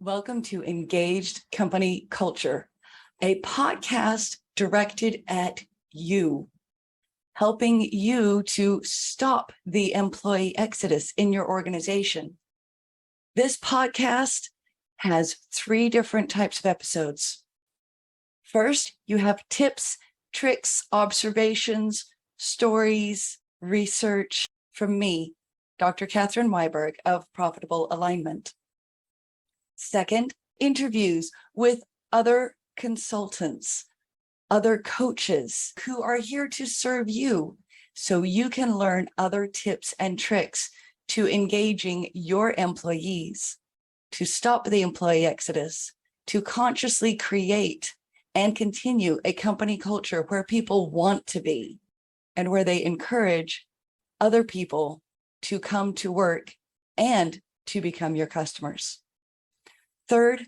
Welcome to Engaged Company Culture, a podcast directed at you, helping you to stop the employee exodus in your organization. This podcast has 3 different types of episodes. First, you have tips, tricks, observations, stories, research from me, Dr. Catherine Weiberg of Profitable Alignment. Second, interviews with other consultants, other coaches who are here to serve you so you can learn other tips and tricks to engaging your employees, to stop the employee exodus, to consciously create and continue a company culture where people want to be and where they encourage other people to come to work and to become your customers. Third,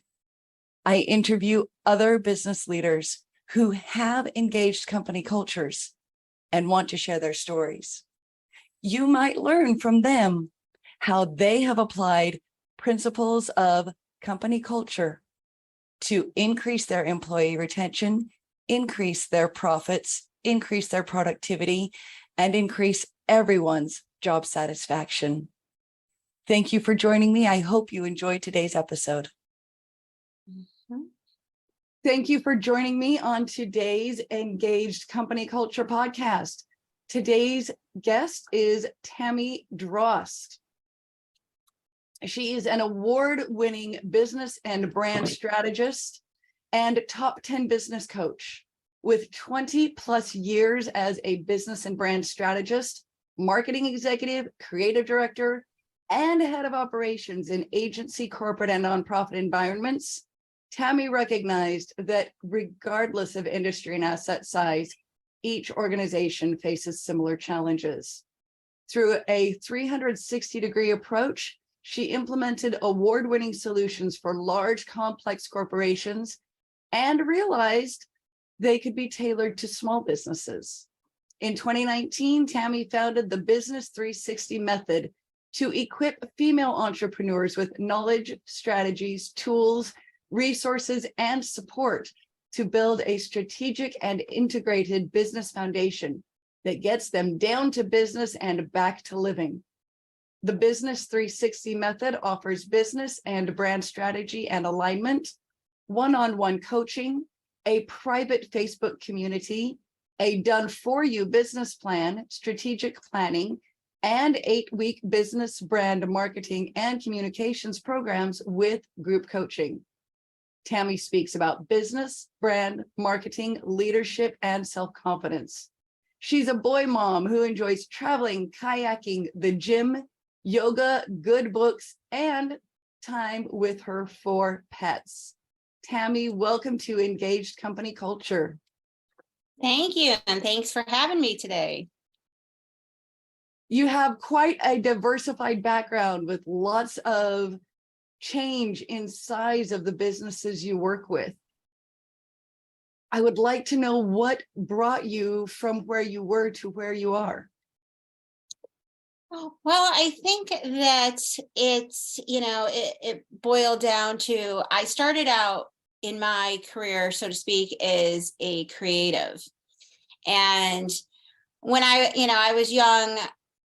I interview other business leaders who have engaged company cultures and want to share their stories. You might learn from them how they have applied principles of company culture to increase their employee retention, increase their profits, increase their productivity, and increase everyone's job satisfaction. Thank you for joining me. I hope you enjoyed today's episode. Thank you for joining me on today's Engaged Company Culture podcast. Today's guest is Tammy Drost. She is an award-winning business and brand strategist and top 10 business coach with 20 plus years as a business and brand strategist, marketing executive, creative director, and head of operations in agency, corporate, and nonprofit environments. Tammy recognized that regardless of industry and asset size, each organization faces similar challenges. Through a 360-degree approach, she implemented award-winning solutions for large, complex corporations and realized they could be tailored to small businesses. In 2019, Tammy founded the Business 360 method to equip female entrepreneurs with knowledge, strategies, tools, resources, and support to build a strategic and integrated business foundation that gets them down to business and back to living. The Business 360 method offers business and brand strategy and alignment, one-on-one coaching, a private Facebook community, a done-for-you business plan, strategic planning, and 8-week business, brand, marketing, and communications programs with group coaching. Tammy speaks about business, brand, marketing, leadership, and self-confidence. She's a boy mom who enjoys traveling, kayaking, the gym, yoga, good books, and time with her 4 pets. Tammy, welcome to Engaged Company Culture. Thank you, and thanks for having me today. You have quite a diversified background with lots of change in size of the businesses you work with. I would like to know what brought you from where you were to where you are. Well, I think that it boiled down to, I started out in my career, so to speak, as a creative. And when I was young,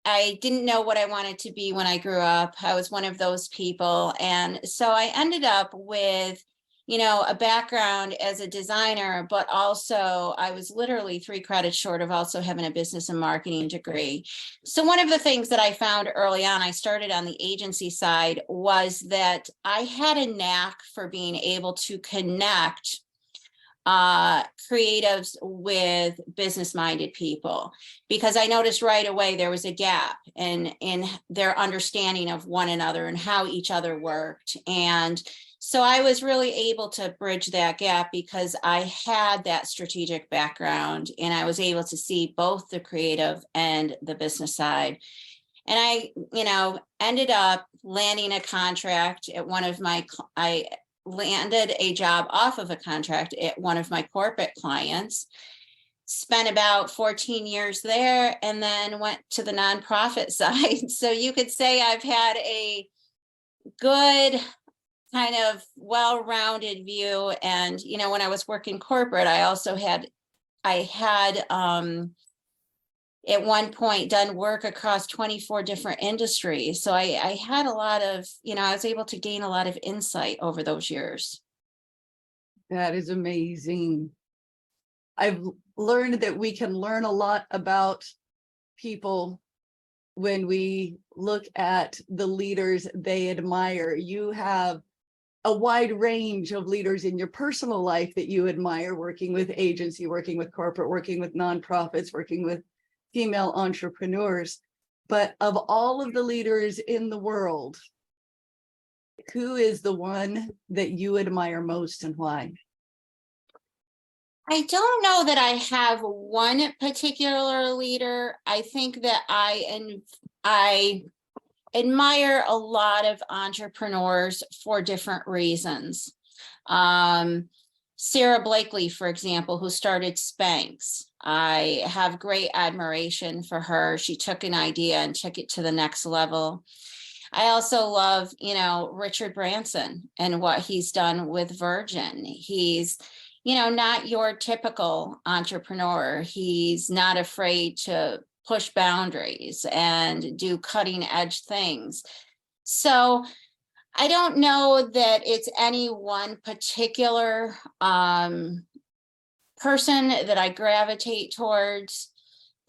I didn't know what I wanted to be when I grew up. I was one of those people. And so I ended up with, a background as a designer, but also I was literally 3 credits short of also having a business and marketing degree. So one of the things that I found early on, I started on the agency side, was that I had a knack for being able to connect creatives with business-minded people, because I noticed right away there was a gap in their understanding of one another and how each other worked. And so I was really able to bridge that gap because I had that strategic background and I was able to see both the creative and the business side. And I, ended up landing a contract at I landed a job off of a contract at one of my corporate clients, spent about 14 years there, and then went to the nonprofit side. So you could say I've had a good kind of well-rounded view. And, when I was working corporate, I had at one point done work across 24 different industries. So I had a lot of, I was able to gain a lot of insight over those years. That is amazing. I've learned that we can learn a lot about people when we look at the leaders they admire. You have a wide range of leaders in your personal life that you admire, working with agency, working with corporate, working with nonprofits, working with female entrepreneurs. But of all of the leaders in the world, who is the one that you admire most and why? I don't know that I have one particular leader. I think that I admire a lot of entrepreneurs for different reasons. Sarah Blakely, for example, who started Spanx. I have great admiration for her. She took an idea and took it to the next level. I also love, Richard Branson and what he's done with Virgin. He's, not your typical entrepreneur. He's not afraid to push boundaries and do cutting edge things. So I don't know that it's any one particular person that I gravitate towards.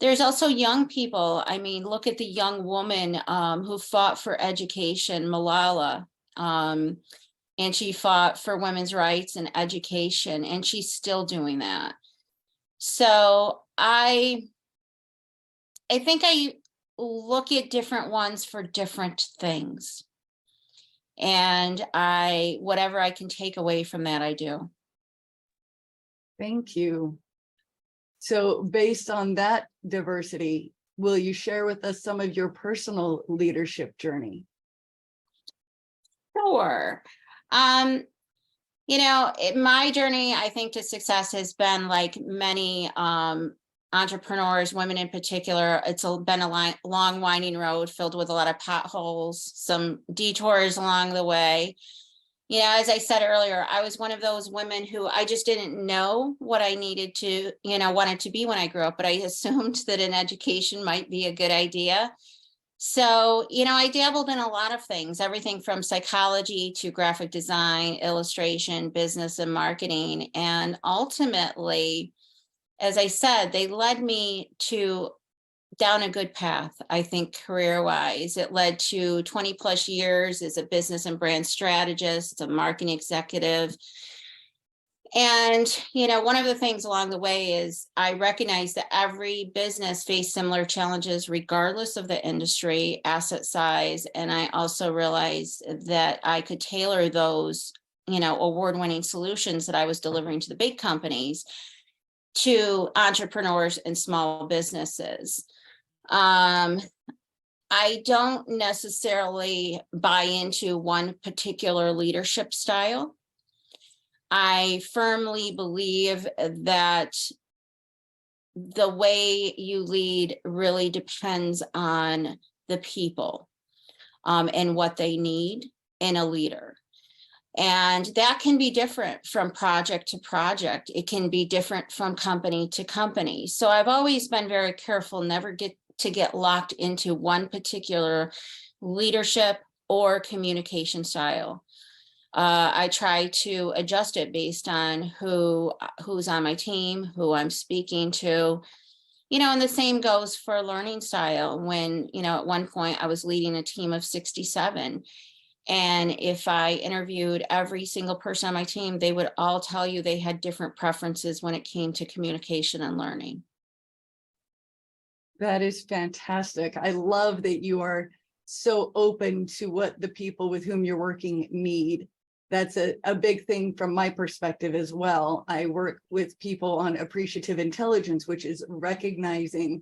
There's also young people. I mean, look at the young woman who fought for education, Malala, and she fought for women's rights and education, and she's still doing that. So I think I look at different ones for different things. And whatever I can take away from that, I do. Thank you. So based on that diversity, will you share with us some of your personal leadership journey? Sure. My journey, I think, to success has been like many entrepreneurs, women in particular. It's been a long, winding road filled with a lot of potholes, some detours along the way. As I said earlier, I was one of those women who I just didn't know what I needed to, wanted to be when I grew up, but I assumed that an education might be a good idea. So, I dabbled in a lot of things, everything from psychology to graphic design, illustration, business, and marketing. And ultimately, as I said, they led me down a good path, I think, career-wise. It led to 20 plus years as a business and brand strategist, a marketing executive. And, one of the things along the way is I recognize that every business faced similar challenges, regardless of the industry, asset size. And I also realized that I could tailor those, award-winning solutions that I was delivering to the big companies to entrepreneurs and small businesses. I don't necessarily buy into one particular leadership style. I firmly believe that the way you lead really depends on the people and what they need in a leader. And that can be different from project to project. It can be different from company to company. So I've always been very careful never to get locked into one particular leadership or communication style. I try to adjust it based on who's on my team, who I'm speaking to, and the same goes for learning style. When, at one point I was leading a team of 67. And if I interviewed every single person on my team, they would all tell you they had different preferences when it came to communication and learning. That is fantastic. I love that you are so open to what the people with whom you're working need. That's a big thing from my perspective as well. I work with people on appreciative intelligence, which is recognizing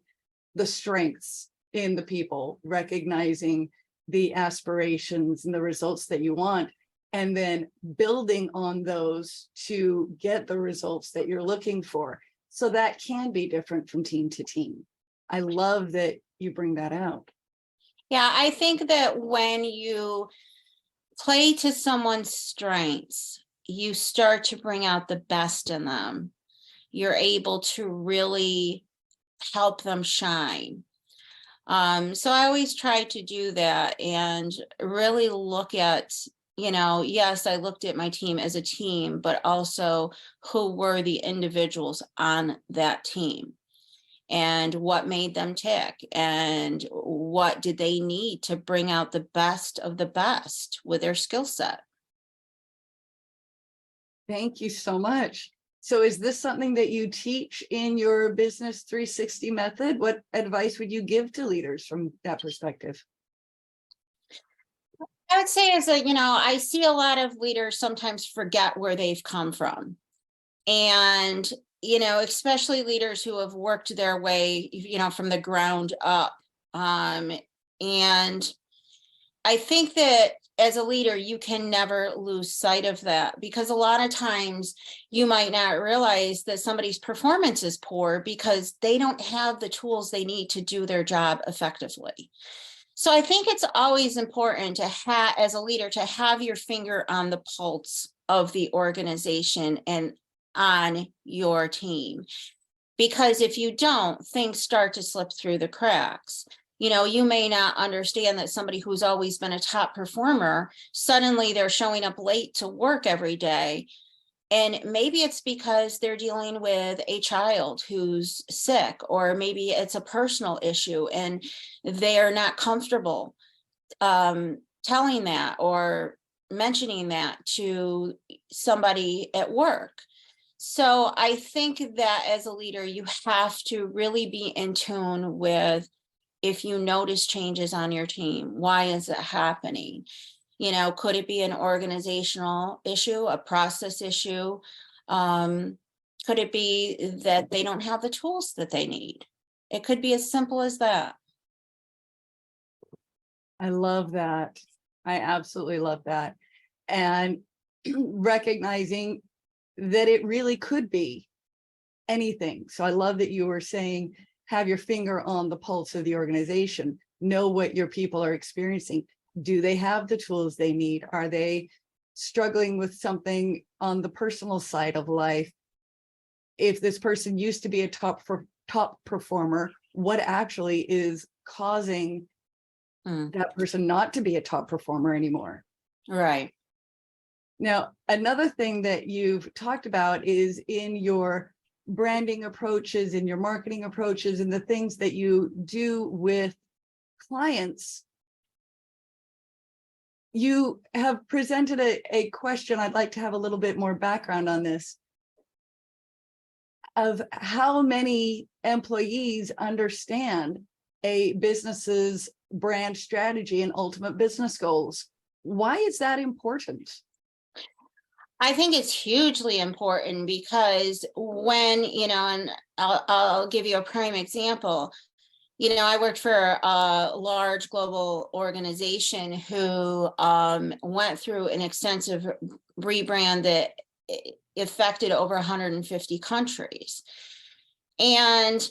the strengths in the people, recognizing the aspirations and the results that you want, and then building on those to get the results that you're looking for. So that can be different from team to team. I love that you bring that out. Yeah, I think that when you play to someone's strengths, you start to bring out the best in them. You're able to really help them shine. So I always try to do that and really look at, yes, I looked at my team as a team, but also who were the individuals on that team and what made them tick and what did they need to bring out the best of the best with their skill set. Thank you so much. So is this something that you teach in your Business 360 method? What advice would you give to leaders from that perspective? I would say is that, I see a lot of leaders sometimes forget where they've come from. And, especially leaders who have worked their way, from the ground up. And I think that as a leader, you can never lose sight of that, because a lot of times you might not realize that somebody's performance is poor because they don't have the tools they need to do their job effectively. So I think it's always important to have, as a leader, to have your finger on the pulse of the organization and on your team. Because if you don't, things start to slip through the cracks. You may not understand that somebody who's always been a top performer, suddenly they're showing up late to work every day. And maybe it's because they're dealing with a child who's sick, or maybe it's a personal issue and they're not comfortable telling that or mentioning that to somebody at work. So I think that as a leader, you have to really be in tune with, if you notice changes on your team, why is it happening? Could it be an organizational issue, a process issue? Could it be that they don't have the tools that they need? It could be as simple as that. I love that. I absolutely love that. And recognizing that it really could be anything. So I love that you were saying, have your finger on the pulse of the organization, know what your people are experiencing. Do they have the tools they need? Are they struggling with something on the personal side of life? If this person used to be a top performer, what actually is causing that person not to be a top performer anymore? Right. Now, another thing that you've talked about is in your branding approaches, in your marketing approaches, and the things that you do with clients. You have presented a question. I'd like to have a little bit more background on this, of how many employees understand a business's brand strategy and ultimate business goals. Why is that important? I think it's hugely important because when, and I'll give you a prime example. I worked for a large global organization who went through an extensive rebrand that affected over 150 countries. And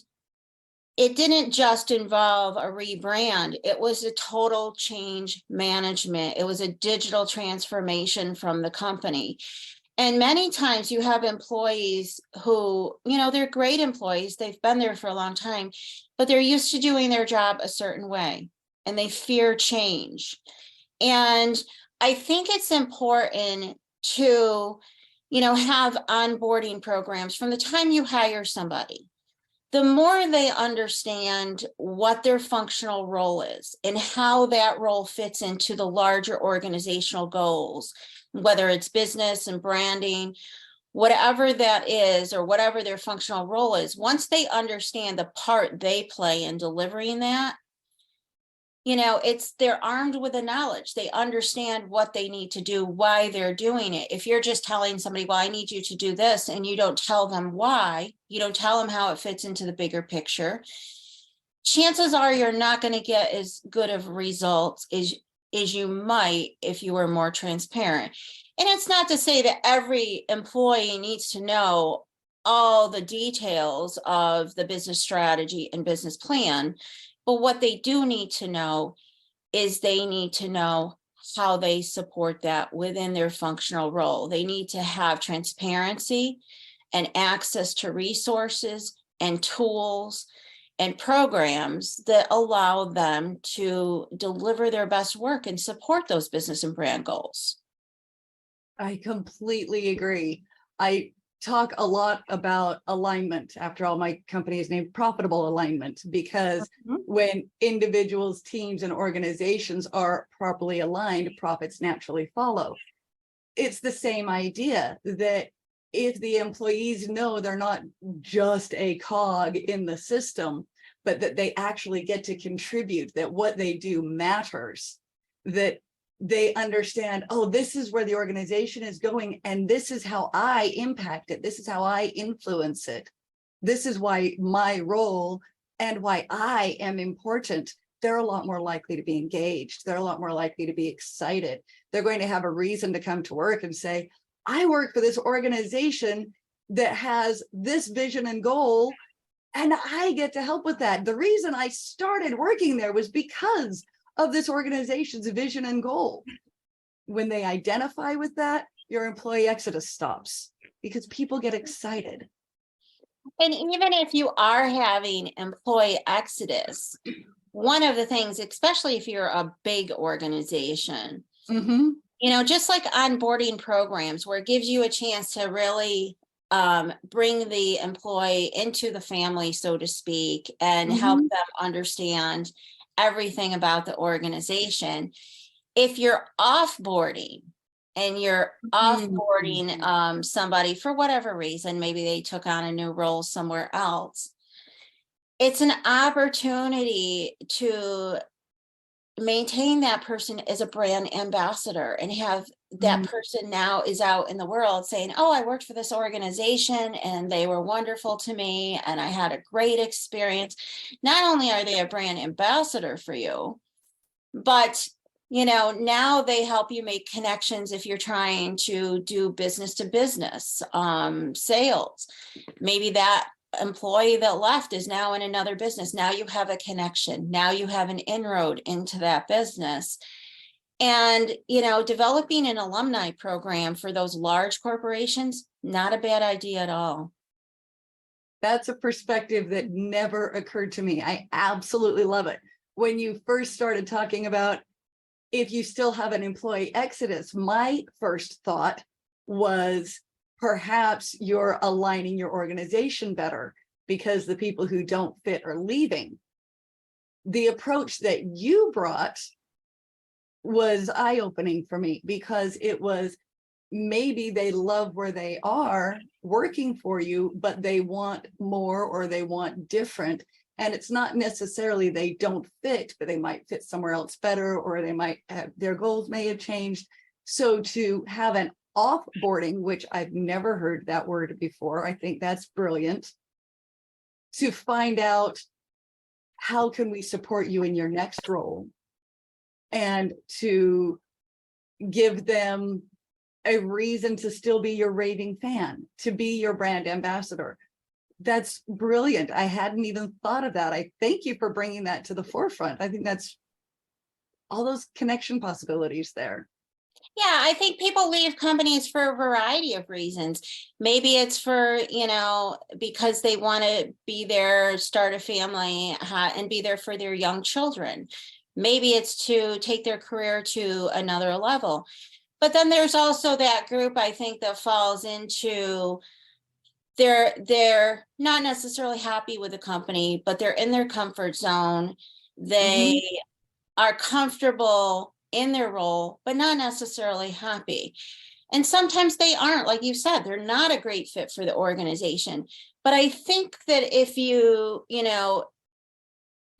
it didn't just involve a rebrand. It was a total change management. It was a digital transformation from the company. And many times you have employees who, they're great employees. They've been there for a long time, but they're used to doing their job a certain way and they fear change. And I think it's important to, have onboarding programs from the time you hire somebody. The more they understand what their functional role is and how that role fits into the larger organizational goals, whether it's business and branding, whatever that is, or whatever their functional role is, once they understand the part they play in delivering that, they're armed with the knowledge. They understand what they need to do, why they're doing it. If you're just telling somebody, well, I need you to do this, and you don't tell them why, you don't tell them how it fits into the bigger picture, chances are you're not going to get as good of results as you might if you were more transparent. And it's not to say that every employee needs to know all the details of the business strategy and business plan. But what they do need to know is they need to know how they support that within their functional role. They need to have transparency and access to resources and tools and programs that allow them to deliver their best work and support those business and brand goals. I completely agree. I talk a lot about alignment. After all, my company is named Profitable Alignment, because when individuals, teams, and organizations are properly aligned, profits naturally follow. It's the same idea that if the employees know they're not just a cog in the system, but that they actually get to contribute, that what they do matters, that they understand, oh, this is where the organization is going, and this is how I impact it. This is how I influence it. This is why my role and why I am important. They're a lot more likely to be engaged. They're a lot more likely to be excited. They're going to have a reason to come to work and say, I work for this organization that has this vision and goal, and I get to help with that. The reason I started working there was because of this organization's vision and goal. When they identify with that, your employee exodus stops, because people get excited. And even if you are having employee exodus, one of the things, especially if you're a big organization, just like onboarding programs where it gives you a chance to really bring the employee into the family, so to speak, and help them understand everything about the organization. If you're offboarding and you're offboarding somebody for whatever reason, maybe they took on a new role somewhere else, it's an opportunity to maintain that person as a brand ambassador and have that person now is out in the world saying, oh, I worked for this organization and they were wonderful to me and I had a great experience. Not only are they a brand ambassador for you, but now they help you make connections if you're trying to do business to business sales. Maybe that employee that left is now in another business. Now you have a connection. Now you have an inroad into that business. And, developing an alumni program for those large corporations, not a bad idea at all. That's a perspective that never occurred to me. I absolutely love it. When you first started talking about if you still have an employee exodus, my first thought was perhaps you're aligning your organization better because the people who don't fit are leaving. The approach that you brought was eye-opening for me, because it was maybe they love where they are working for you, but they want more or they want different. And it's not necessarily they don't fit, but they might fit somewhere else better, or they might have, their goals may have changed. So to have an offboarding, which I've never heard that word before, I think that's brilliant. To find out how can we support you in your next role, and to give them a reason to still be your raving fan, to be your brand ambassador. That's brilliant. I hadn't even thought of that. I thank you for bringing that to the forefront. I think that's all those connection possibilities there. Yeah, I think people leave companies for a variety of reasons. Maybe it's for, because they want to be there, start a family, and be there for their young children. Maybe it's to take their career to another level. But then there's also that group, I think, that falls into they're not necessarily happy with the company, but they're in their comfort zone. They are comfortable in their role, but not necessarily happy. And sometimes they aren't, like you said, they're not a great fit for the organization. But I think that if you,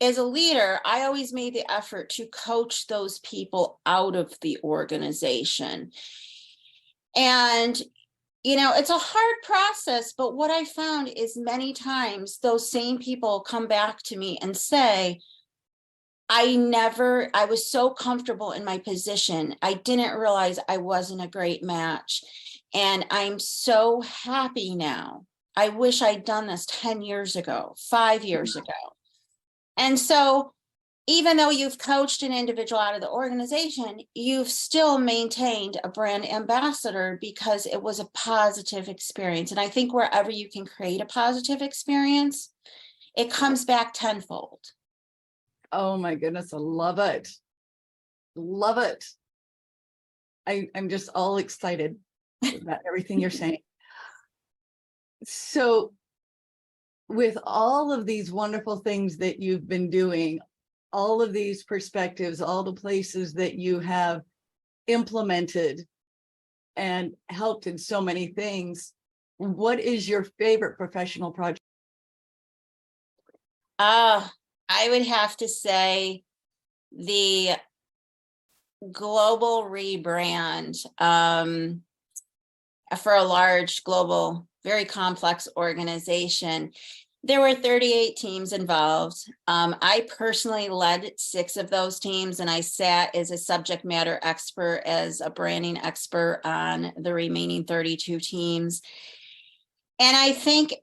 as a leader, I always made the effort to coach those people out of the organization. And, it's a hard process, but what I found is many times those same people come back to me and say, I was so comfortable in my position. I didn't realize I wasn't a great match. And I'm so happy now. I wish I'd done this 10 years ago, 5 years ago. And so even though you've coached an individual out of the organization, you've still maintained a brand ambassador because it was a positive experience. And I think wherever you can create a positive experience, it comes back tenfold. Oh my goodness, I love it. Love it. I'm just all excited about everything you're saying. So with all of these wonderful things that you've been doing, all of these perspectives, all the places that you have implemented and helped in so many things, what is your favorite professional project? I would have to say the global rebrand for a large global, very complex organization. There were 38 teams involved. I personally led 6 of those teams, and I sat as a subject matter expert, as a branding expert on the remaining 32 teams. And I think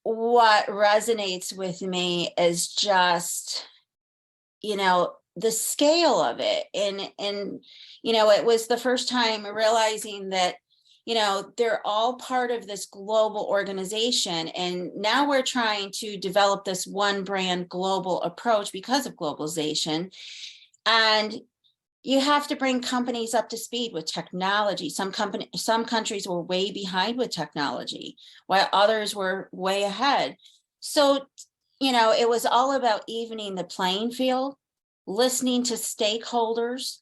what resonates with me is just, the scale of it. And it was the first time realizing that they're all part of this global organization. And now we're trying to develop this one brand global approach because of globalization. And you have to bring companies up to speed with technology. Some countries were way behind with technology, while others were way ahead. So, it was all about evening the playing field, listening to stakeholders,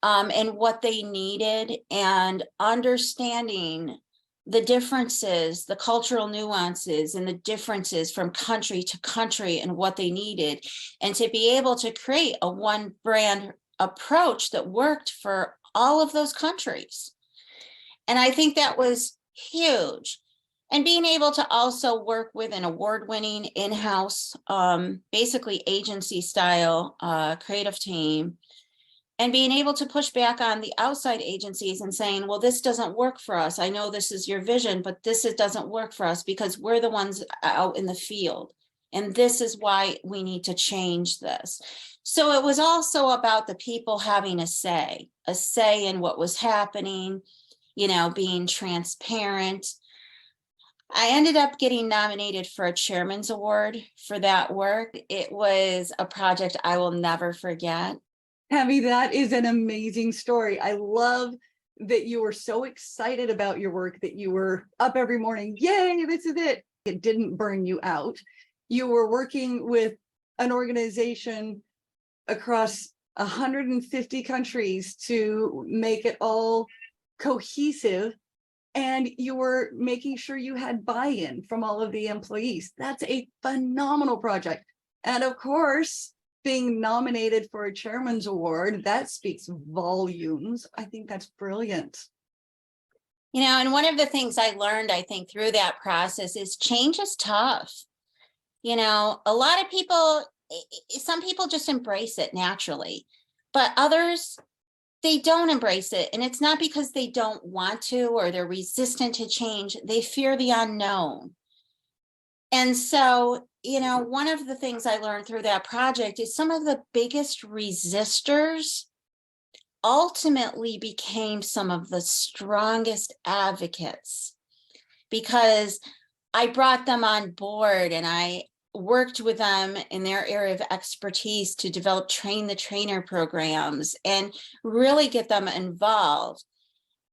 and what they needed, and understanding the differences, the cultural nuances and the differences from country to country and what they needed, and to be able to create a one brand approach that worked for all of those countries. And I think that was huge. And being able to also work with an award-winning in-house, basically agency style creative team, and being able to push back on the outside agencies and saying, well, this doesn't work for us. I know this is your vision, but it doesn't work for us because we're the ones out in the field. And this is why we need to change this. So it was also about the people having a say in what was happening, being transparent. I ended up getting nominated for a chairman's award for that work. It was a project I will never forget. Tammy, that is an amazing story. I love that you were so excited about your work that you were up every morning. Yay, this is it. It didn't burn you out. You were working with an organization across 150 countries to make it all cohesive. And you were making sure you had buy-in from all of the employees. That's a phenomenal project. And of course, being nominated for a chairman's award, that speaks volumes. I think that's brilliant. And one of the things I learned, I think, through that process is change is tough. A lot of people, some people just embrace it naturally, but others, they don't embrace it. And it's not because they don't want to or they're resistant to change. They fear the unknown. And so, one of the things I learned through that project is some of the biggest resistors ultimately became some of the strongest advocates, because I brought them on board and I worked with them in their area of expertise to develop train the trainer programs and really get them involved.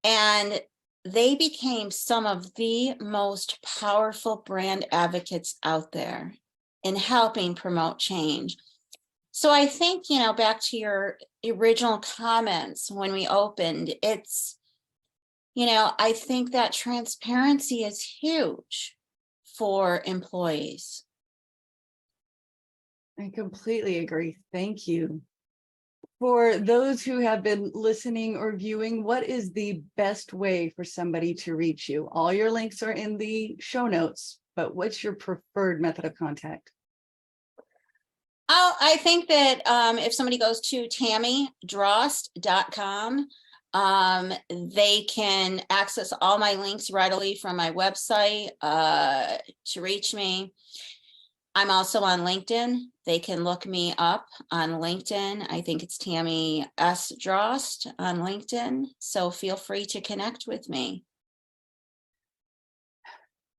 And they became some of the most powerful brand advocates out there in helping promote change. So I think, back to your original comments when we opened, it's, I think that transparency is huge for employees. I completely agree. Thank you. For those who have been listening or viewing, what is the best way for somebody to reach you? All your links are in the show notes, but what's your preferred method of contact? I think that if somebody goes to tammydrost.com, they can access all my links readily from my website to reach me. I'm also on LinkedIn. They can look me up on LinkedIn. I think it's Tammy S. Drost on LinkedIn. So feel free to connect with me.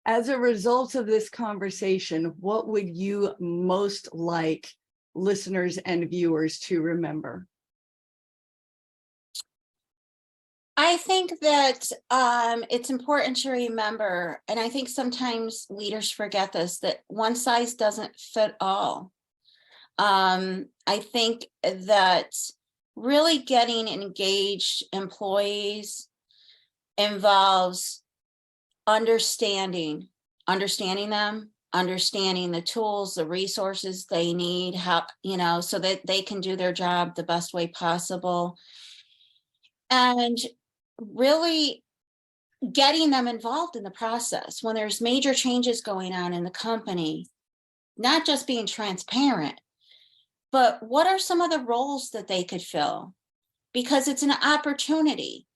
As a result of this conversation, what would you most like listeners and viewers to remember? I think that it's important to remember, and I think sometimes leaders forget this, that one size doesn't fit all. I think that really getting engaged employees involves understanding them, understanding the tools, the resources they need, how, so that they can do their job the best way possible. And really getting them involved in the process when there's major changes going on in the company, not just being transparent, but what are some of the roles that they could fill? Because it's an opportunity.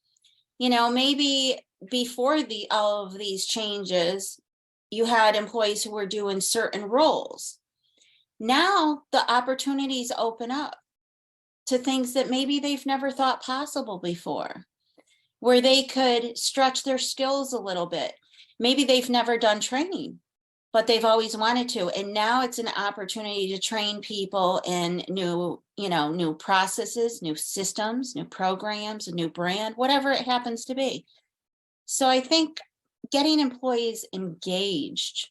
Maybe before all of these changes, you had employees who were doing certain roles. Now the opportunities open up to things that maybe they've never thought possible before, where they could stretch their skills a little bit. Maybe they've never done training, but they've always wanted to. And now it's an opportunity to train people in new processes, new systems, new programs, a new brand, whatever it happens to be. So I think getting employees engaged,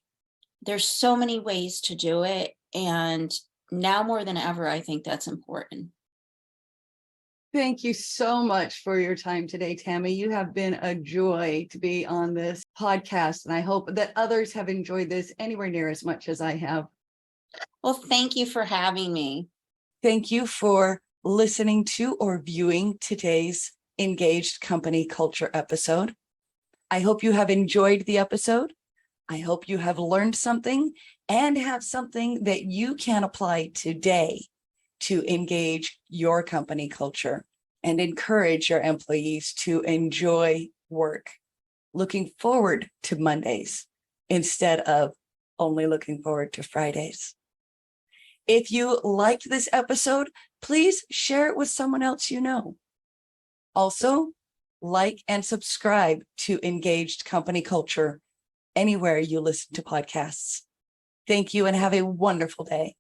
there's so many ways to do it. And now more than ever, I think that's important. Thank you so much for your time today, Tammy. You have been a joy to be on this podcast, and I hope that others have enjoyed this anywhere near as much as I have. Well, thank you for having me. Thank you for listening to or viewing today's Engaged Company Culture episode. I hope you have enjoyed the episode. I hope you have learned something and have something that you can apply today to engage your company culture and encourage your employees to enjoy work, looking forward to Mondays instead of only looking forward to Fridays. If you liked this episode, please share it with someone else you know. Also, like and subscribe to Engaged Company Culture anywhere you listen to podcasts. Thank you and have a wonderful day.